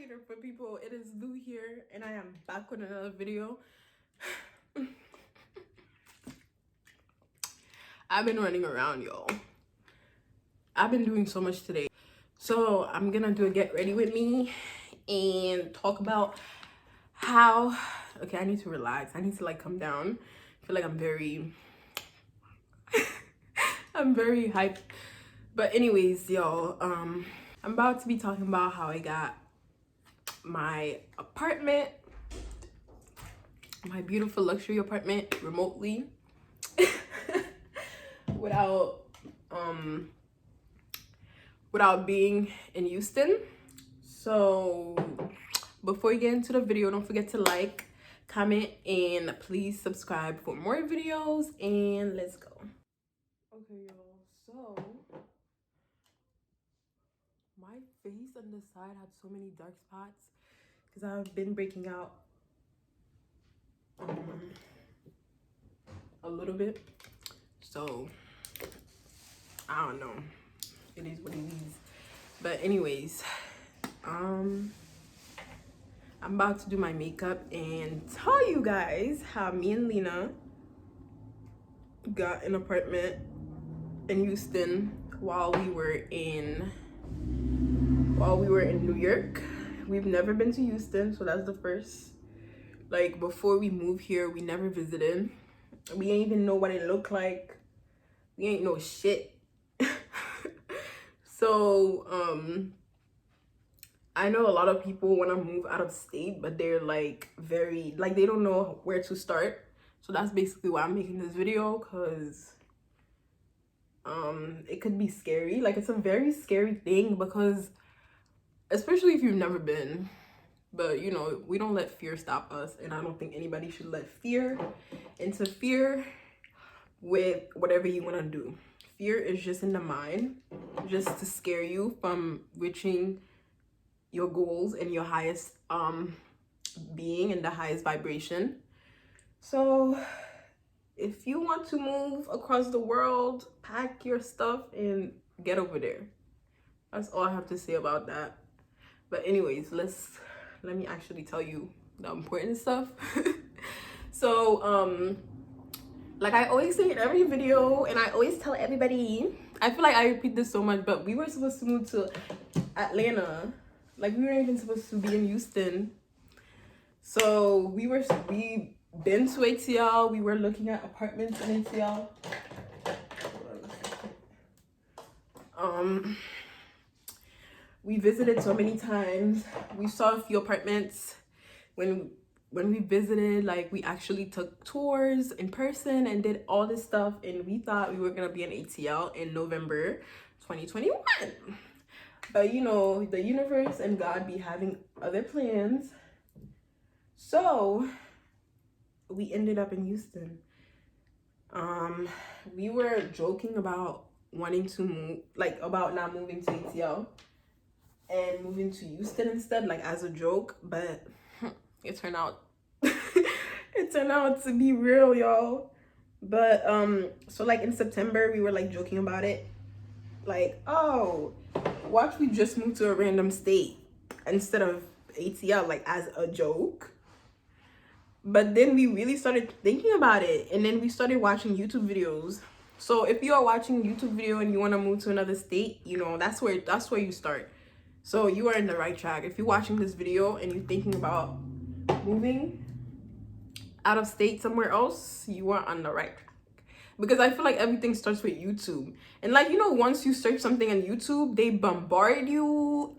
later for people. It is Lou here, and I am back with another video. I've been running around, y'all. I've been doing so much today. So I'm gonna do a get ready with me and talk about how, okay, I need to relax. I need to like come down. I feel like I'm very hyped. But anyways, y'all, I'm about to be talking about how I got my apartment, my beautiful luxury apartment remotely without being in Houston. So before you get into the video, don't forget to like, comment, and please subscribe for more videos, and let's go. Okay, y'all, so my face on the side had so many dark spots because I've been breaking out a little bit. So I don't know, it is what it is. But anyways, I'm about to do my makeup and tell you guys how me and Lena got an apartment in Houston while we were in New York. We've never been to Houston, so that's the first. Like, before we moved here, we never visited. We ain't even know what it looked like. We ain't know shit. So I know a lot of people want to move out of state, but they're like very, like, they don't know where to start. So that's basically why I'm making this video, because it could be scary. Like, it's a very scary thing, because especially if you've never been. But you know, we don't let fear stop us, and I don't think anybody should let fear interfere with whatever you want to do. Fear is just in the mind, just to scare you from reaching your goals and your highest being and the highest vibration. So if you want to move across the world, pack your stuff and get over there. That's all I have to say about that. But anyways, let me actually tell you the important stuff. So like I always say in every video, and I always tell everybody, I feel like I repeat this so much, but we were supposed to move to Atlanta. Like, we weren't even supposed to be in Houston. So we been to ATL. We were looking at apartments in ATL. We visited so many times. We saw a few apartments. When we visited, like, we actually took tours in person and did all this stuff, and we thought we were gonna be in ATL in November 2021. But you know, the universe and God be having other plans. So we ended up in Houston. We were joking about wanting to move, like, about not moving to ATL and moving to Houston instead, like, as a joke, but it turned out to be real, y'all. But so like in September, we were like joking about it, like, oh, watch, we just moved to a random state instead of ATL, like, as a joke. But then we really started thinking about it, and then we started watching YouTube videos. So if you are watching a YouTube video and you want to move to another state, you know, that's where you start. So you are in the right track. If you're watching this video and you're thinking about moving out of state somewhere else, you are on the right track. Because I feel like everything starts with YouTube. And like, you know, once you search something on YouTube, they bombard you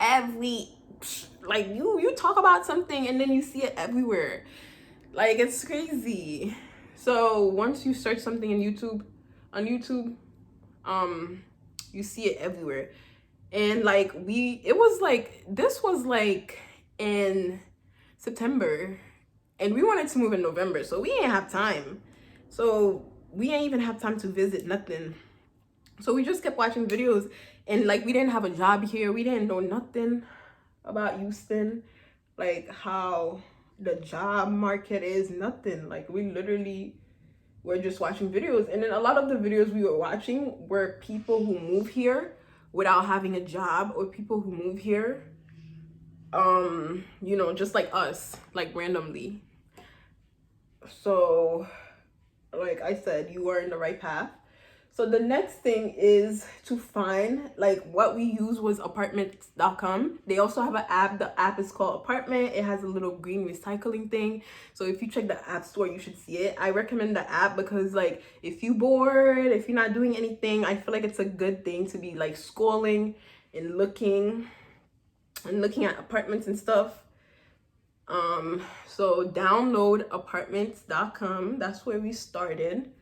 like, you talk about something and then you see it everywhere. Like, it's crazy. So once you search something on YouTube, you see it everywhere. And like, this was like in September, and we wanted to move in November, so we ain't have time. So we ain't even have time to visit nothing. So we just kept watching videos, and like, we didn't have a job here. We didn't know nothing about Houston, like how the job market is, nothing. Like, we literally were just watching videos, and then a lot of the videos we were watching were people who move here without having a job, or people who move here you know, just like us, like randomly. So like I said, you are in the right path. So the next thing is to find, like, what we use was apartments.com. They also have an app. The app is called Apartment. It has a little green recycling thing. So if you check the app store, you should see it. I recommend the app because, like, if you're bored, if you're not doing anything, I feel like it's a good thing to be like scrolling and looking at apartments and stuff. So download apartments.com. That's where we started.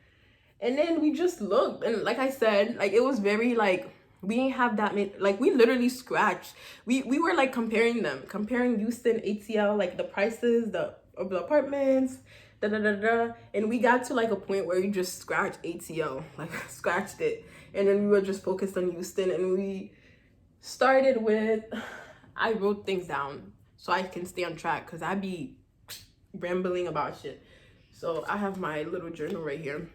And then we just looked, and like I said, like, it was very like, we didn't have that many, like, we literally scratched. We were like comparing Houston, ATL, like the prices of the apartments, and we got to like a point where we just scratched ATL, like scratched it, and then we were just focused on Houston. And we started with, I wrote things down so I can stay on track, because I be rambling about shit. So I have my little journal right here.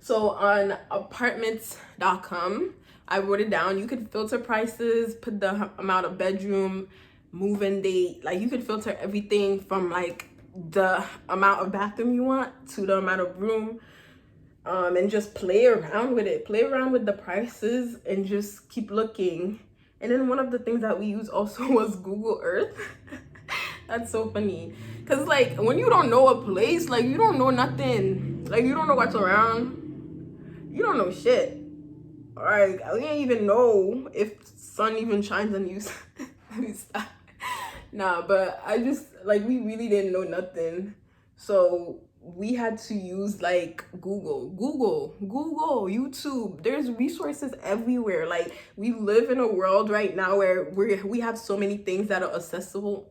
So on apartments.com, I wrote it down. You could filter prices, put the amount of bedroom, move-in date. Like, you could filter everything from like the amount of bathroom you want to the amount of room, and just play around with it. Play around with the prices and just keep looking. And then one of the things that we use also was Google Earth. That's so funny, because like, when you don't know a place, like, you don't know nothing, like, you don't know what's around, you don't know shit. All right, I didn't even know if sun even shines on you. Nah, but I just, like, we really didn't know nothing, so we had to use like Google, YouTube. There's resources everywhere. Like, we live in a world right now where we have so many things that are accessible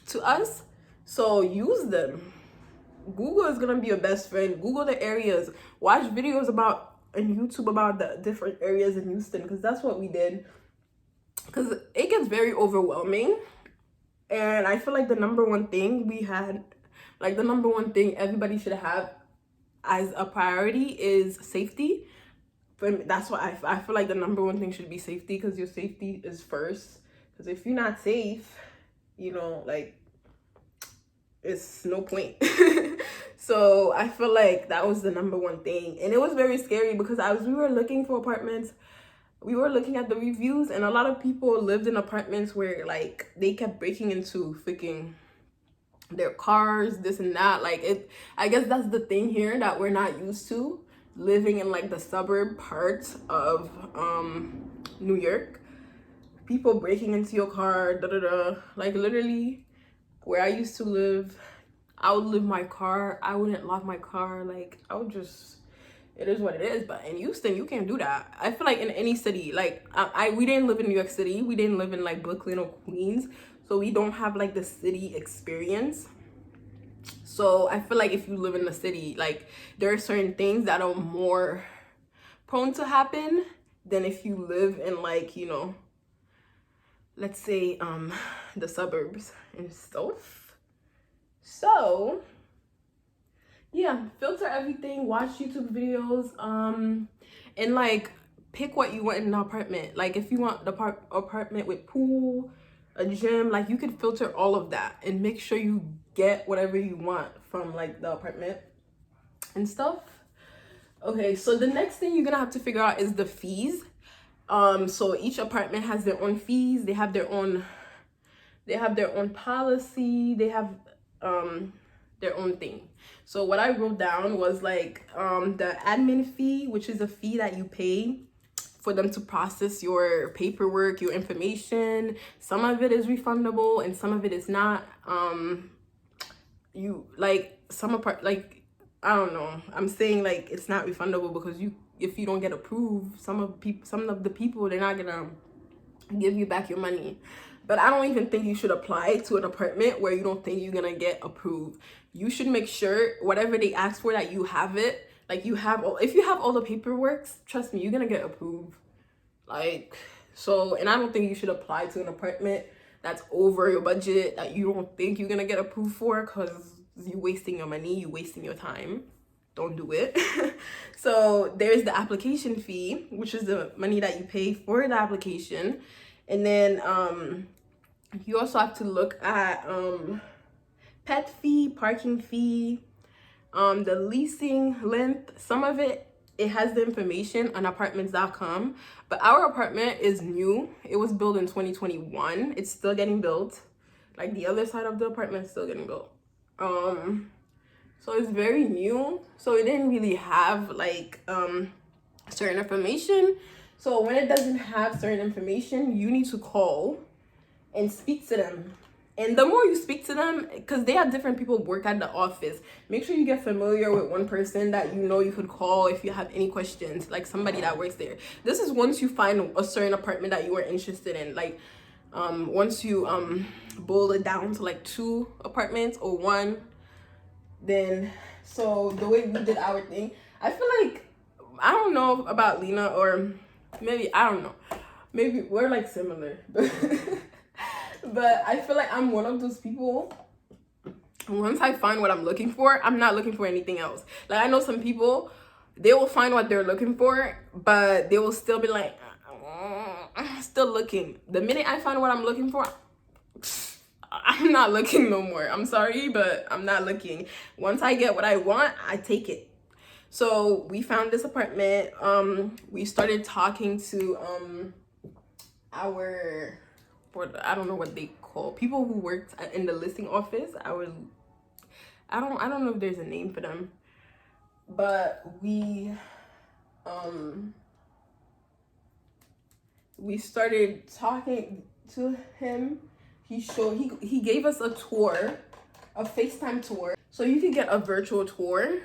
to us. So use them. Google is gonna be your best friend. Google the areas. Watch videos about on YouTube about the different areas in Houston, because that's what we did. Because it gets very overwhelming, and I feel like the number one thing we had, like, the number one thing everybody should have as a priority is safety. That's why I feel like the number one thing should be safety, because your safety is first. Because if you're not safe, you know, like, it's no point. So I feel like that was the number one thing. And it was very scary, because as we were looking for apartments, we were looking at the reviews, and a lot of people lived in apartments where, like, they kept breaking into freaking their cars, this and that. Like, it, I guess that's the thing here that we're not used to, living in like the suburb parts of New York. People breaking into your car, like, literally where I used to live, I would leave my car, I wouldn't lock my car, like, I would just, it is what it is. But in Houston, you can't do that. I feel like in any city, like, we didn't live in New York City, we didn't live in like Brooklyn or Queens, so we don't have like the city experience. So I feel like if you live in the city, like, there are certain things that are more prone to happen than if you live in, like, you know, let's say the suburbs and stuff. So yeah, filter everything, watch YouTube videos, and like, pick what you want in an apartment. Like, if you want the apartment with pool, a gym, like, you could filter all of that and make sure you get whatever you want from like the apartment and stuff. Okay, so the next thing you're gonna have to figure out is the fees. So each apartment has their own fees, they have their own policy, they have their own thing. So what I wrote down was like the admin fee, which is a fee that you pay for them to process your paperwork, your information. Some of it is refundable and some of it is not. You, like, like, I don't know, I'm saying like it's not refundable because if you don't get approved, some of the people, they're not gonna give you back your money. But I don't even think you should apply to an apartment where you don't think you're gonna get approved. You should make sure whatever they ask for, that you have it. Like, if you have all the paperwork, trust me, you're gonna get approved. Like, so, and I don't think you should apply to an apartment that's over your budget that you don't think you're gonna get approved for, because you're wasting your money, you're wasting your time. Don't do it. So there's the application fee, which is the money that you pay for the application. And then you also have to look at pet fee, parking fee, the leasing length. Some of it has the information on apartments.com, but our apartment is new. It was built in 2021. It's still getting built. Like the other side of the apartment is still getting built. So it's very new. So it didn't really have like certain information. So when it doesn't have certain information, you need to call and speak to them. And the more you speak to them, because they have different people work at the office, make sure you get familiar with one person that you know you could call if you have any questions, like somebody that works there. This is once you find a certain apartment that you are interested in. Like once you boil it down to like 2 apartments or 1, then so the way we did our thing, I feel like, I don't know about Lena, or maybe, I don't know, maybe we're like similar. But I feel like I'm one of those people, once I find what I'm looking for, I'm not looking for anything else. Like I know some people, they will find what they're looking for, but they will still be like, I'm still looking. The minute I find what I'm looking for, I'm not looking no more. I'm sorry, but I'm not looking. Once I get what I want, I take it. So we found this apartment. We started talking to our, I don't know what they call people who worked in the listing office. I don't know if there's a name for them, but we started talking to him. He gave us a tour, a FaceTime tour, so you could get a virtual tour.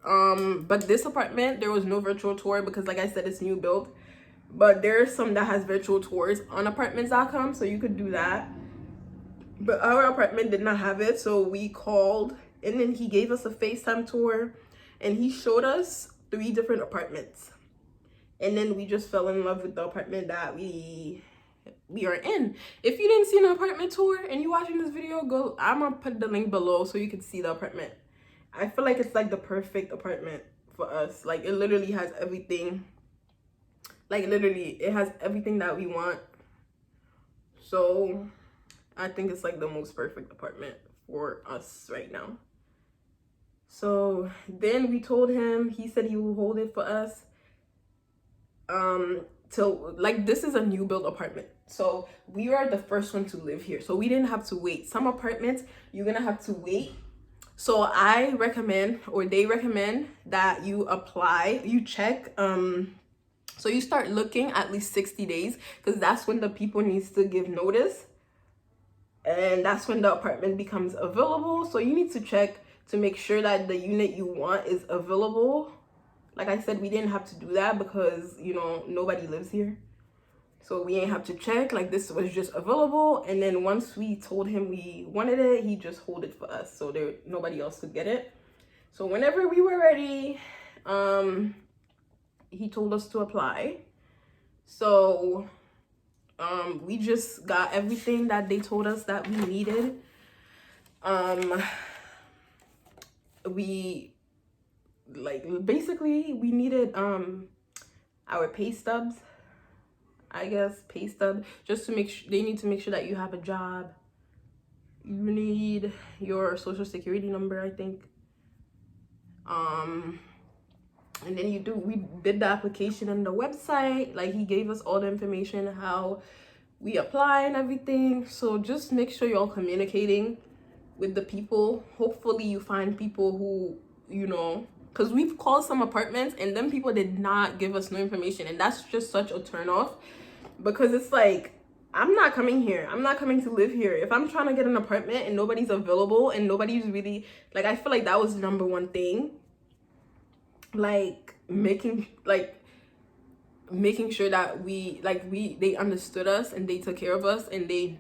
But this apartment, there was no virtual tour because, like I said, it's new built. But there's some that has virtual tours on apartments.com, so you could do that. But our apartment did not have it, so we called, and then he gave us a FaceTime tour, and he showed us 3 different apartments. And then we just fell in love with the apartment that we are in. If you didn't see an apartment tour and you're watching this video, go, I'm gonna put the link below so you can see the apartment. I feel like it's like the perfect apartment for us. Like it literally has everything. Like literally it has everything that we want. So I think it's like the most perfect apartment for us right now. So then we told him, he said he will hold it for us till, like, this is a new build apartment, so we are the first one to live here, so we didn't have to wait. Some apartments you're gonna have to wait. So I recommend, or they recommend, that you apply, you check, so you start looking at least 60 days, because that's when the people needs to give notice, and that's when the apartment becomes available. So you need to check to make sure that the unit you want is available. Like I said, we didn't have to do that because, you know, nobody lives here, so we ain't have to check. Like this was just available, and then once we told him we wanted it, he just hold it for us, so there nobody else could get it. So whenever we were ready, he told us to apply. So we just got everything that they told us that we needed. We, like, basically we needed our pay stubs, I guess, pay stub, just to make sure, they need to make sure that you have a job. You need your social security number, I think. And then we did the application on the website. Like he gave us all the information, how we apply and everything. So just make sure you're all communicating with the people. Hopefully you find people who, you know, because we've called some apartments and them people did not give us no information, and that's just such a turn off, because it's like, I'm not coming here, I'm not coming to live here. If I'm trying to get an apartment and nobody's available and nobody's really, like, I feel like that was the number one thing, like making sure that they understood us and they took care of us, and they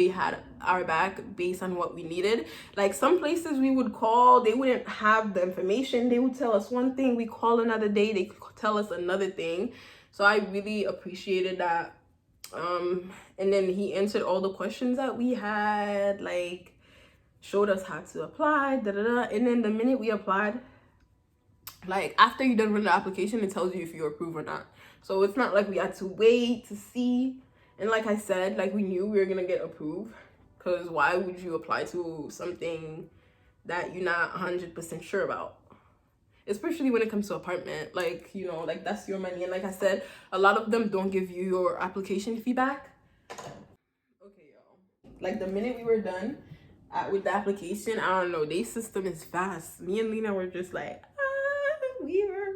had our back based on what we needed. Like some places we would call, they wouldn't have the information. They would tell us one thing, we call another day, they tell us another thing. So I really appreciated that. And then he answered all the questions that we had, like showed us how to apply, and then the minute we applied, like after you done run the application, it tells you if you're approved or not. So it's not like we had to wait to see And like I said, like we knew we were gonna get approved, because why would you apply to something that you're not 100% sure about? Especially when it comes to apartment, like, you know, like that's your money. And like I said, a lot of them don't give you your application feedback. Okay, y'all. Like the minute we were done with the application, I don't know, their system is fast. Me and Lena were just like, we were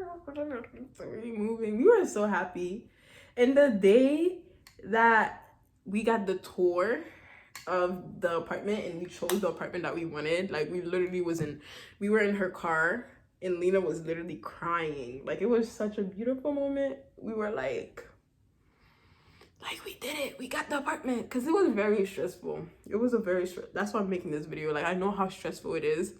moving. We were so happy. And the day that we got the tour of the apartment and we chose the apartment that we wanted, like we were in her car and Lena was literally crying. Like it was such a beautiful moment. We were like we did it, we got the apartment, because it was very stressful. It was a very that's why I'm making this video. Like I know how stressful it is,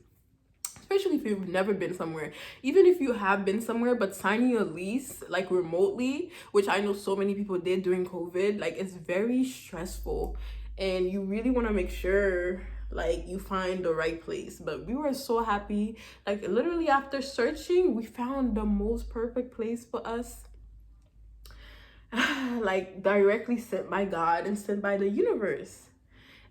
especially if you've never been somewhere. Even if you have been somewhere, but signing a lease like remotely, which I know so many people did during COVID, like it's very stressful, and you really want to make sure like you find the right place. But we were so happy, like literally after searching we found the most perfect place for us. Like directly sent by God and sent by the universe.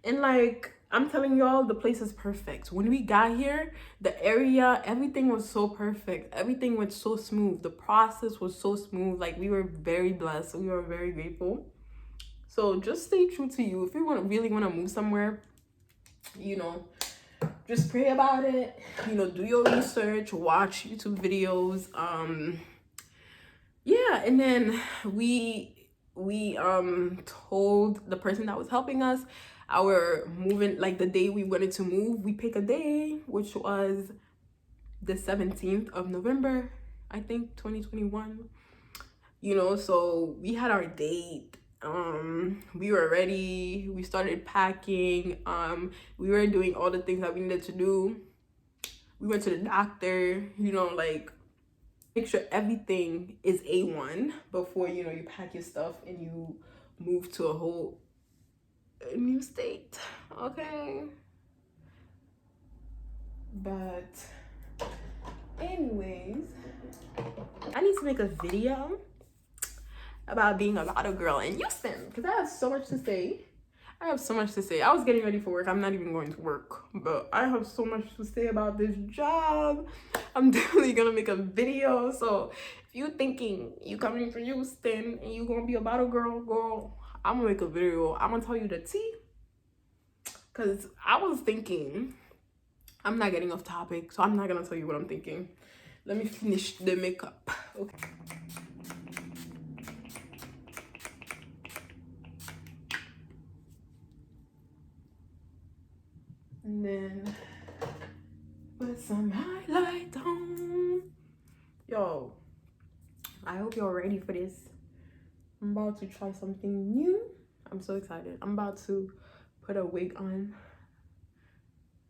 And like I'm telling y'all, the place is perfect. When we got here, the area, everything was so perfect. Everything went so smooth. The process was so smooth. Like we were very blessed. We were very grateful. So just stay true to you. If you really want to move somewhere, you know, just pray about it. You know, do your research, watch YouTube videos. Yeah, and then we told the person that was helping us our moving, like the day we wanted to move. We pick a day, which was the 17th of November, I think, 2021. You know, so we had our date. We were ready. We started packing. We were doing all the things that we needed to do. We went to the doctor, you know, like make sure everything is A1 before, you know, you pack your stuff and you move to a whole new state. Okay. But anyways, I need to make a video about being a bottle girl in Houston, because I have so much to say. I have so much to say. I was getting ready for work. I'm not even going to work, but I have so much to say about this job. I'm definitely gonna make a video. So if you thinking you coming from Houston and you gonna be a bottle girl, I'm gonna make a video. I'm gonna tell you the tea. Cause I was thinking, I'm not getting off topic, so I'm not gonna tell you what I'm thinking. Let me finish the makeup. Okay. And then put some highlight on. Yo, I hope you're ready for this. I'm about to try something new. I'm so excited. I'm about to put a wig on.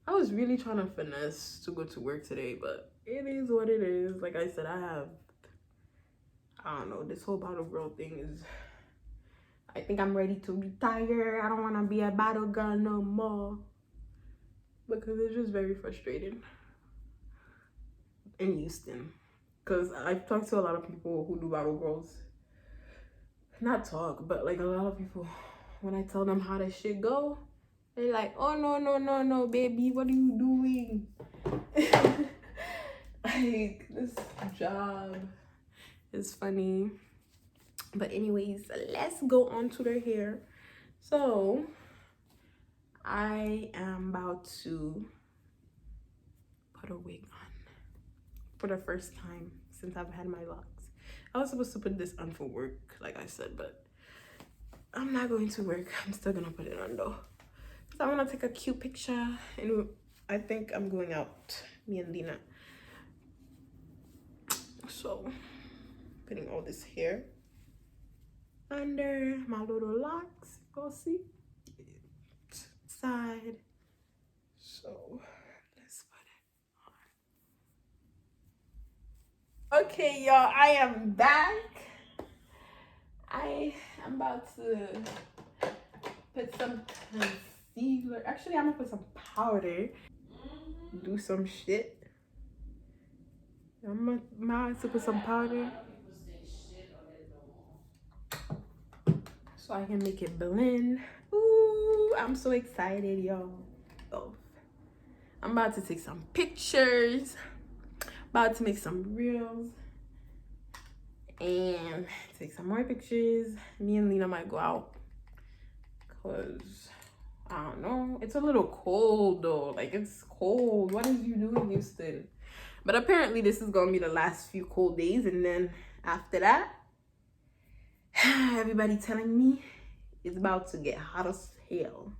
I was really trying to finesse to go to work today, but it is what it is. Like I said, I don't know, this whole bottle girl thing is, I think I'm ready to retire. I don't want to be a bottle girl no more, because it's just very frustrating in Houston. Because I've talked to a lot of people who do bottle girls. Not talk, but like a lot of people, when I tell them how that shit go, they're like, oh no, baby, what are you doing? Like, this job is funny. But anyways, let's go on to their hair. So I am about to put a wig on for the first time since I've had my locks. I was supposed to put this on for work, like I said, but I'm not going to work. I'm still gonna put it on though. So I'm gonna take a cute picture, and I think I'm going out, me and Lena. So putting all this hair under my little locks. Go see side. So let's put it on. Okay, y'all, I am back. I am about to put some concealer. Actually, I'm gonna put some powder. Do some shit. I'm about to put some powder. so I can make it blend. Ooh, I'm so excited, y'all. Oh, I'm about to take some pictures, about to make some reels, and take some more pictures. Me and Lena might go out because I don't know, it's a little cold though. Like, it's cold. What is you doing, Houston? But apparently this is gonna be the last few cold days, and then after that, everybody telling me it's about to get hot as hell.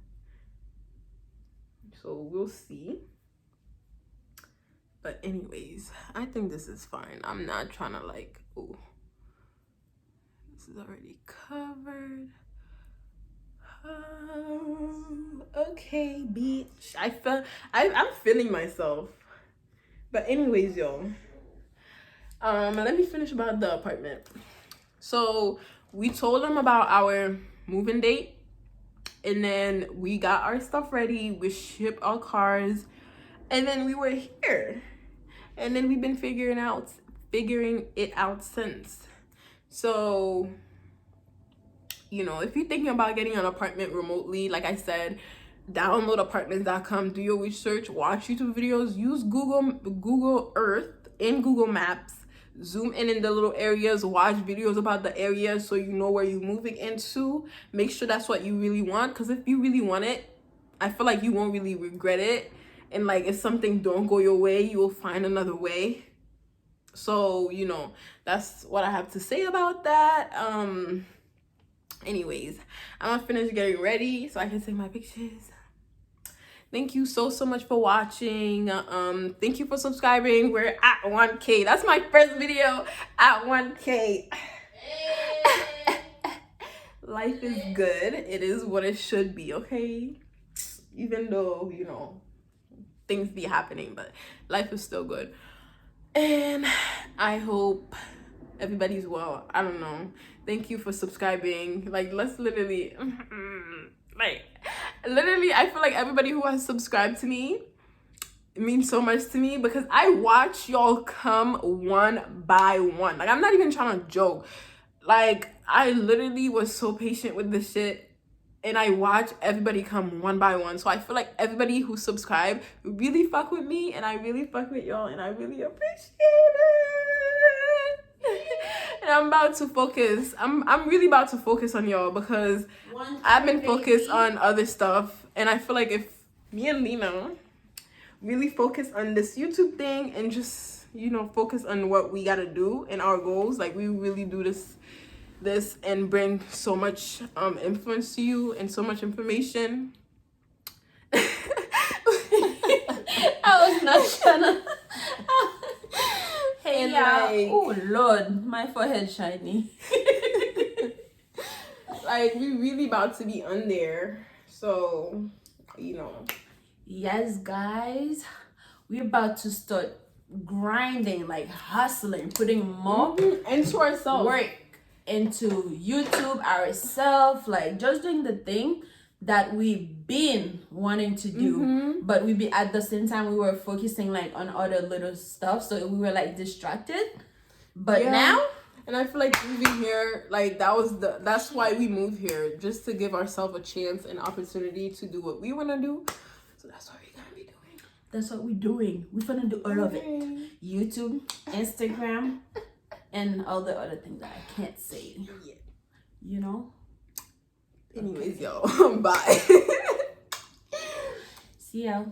So we'll see. But anyways, I think this is fine. I'm not trying to like, oh, this is already covered. Okay, bitch. I'm feeling myself. But anyways, y'all, let me finish about the apartment. So we told them about our moving date, and then we got our stuff ready. We shipped our cars, and then we were here, and then we've been figuring it out since. So, you know, if you're thinking about getting an apartment remotely, like I said, download apartments.com, do your research, watch YouTube videos, use Google Earth in Google Maps, zoom in the little areas, watch videos about the area so you know where you're moving into. Make sure that's what you really want, because if you really want it, I feel like you won't really regret it. And like, if something don't go your way, you will find another way. So, you know, that's what I have to say about that. Anyways, I'm gonna finish getting ready so I can take my pictures. Thank you so much for watching. Thank you for subscribing. We're at 1K. That's my first video at 1K. Life is good. It is what it should be, okay? Even though, you know, things be happening, but life is still good. And I hope everybody's well. I don't know. Thank you for subscribing. Like, let's literally, I feel like everybody who has subscribed to me, it means so much to me, because I watch y'all come one by one. Like, I'm not even trying to joke. Like, I literally was so patient with this shit, and I watch everybody come one by one. So I feel like everybody who subscribed really fuck with me, and I really fuck with y'all, and I really appreciate it. And I'm about to focus. I'm really about to focus on y'all, because I've been focused on other stuff, and I feel like if me and Lena really focus on this YouTube thing and just, you know, focus on what we gotta do and our goals, like we really do this and bring so much influence to you and so much information. I was not trying to. Hey, like, oh Lord, my forehead shiny. Like, we really about to be on there, so, you know. Yes, guys, we're about to start grinding, like hustling, putting more into ourselves, work into YouTube ourselves, like just doing the thing that we've been wanting to do, but we be at the same time we were focusing like on other little stuff, so we were like distracted. But now, and I feel like moving here, like that's why we moved here, just to give ourselves a chance and opportunity to do what we want to do. So that's what we're gonna be doing. That's what we're doing. We're gonna do all of it. YouTube, Instagram, and all the other things that I can't say. Yeah. You know? Anyways, y'all. Bye. See ya.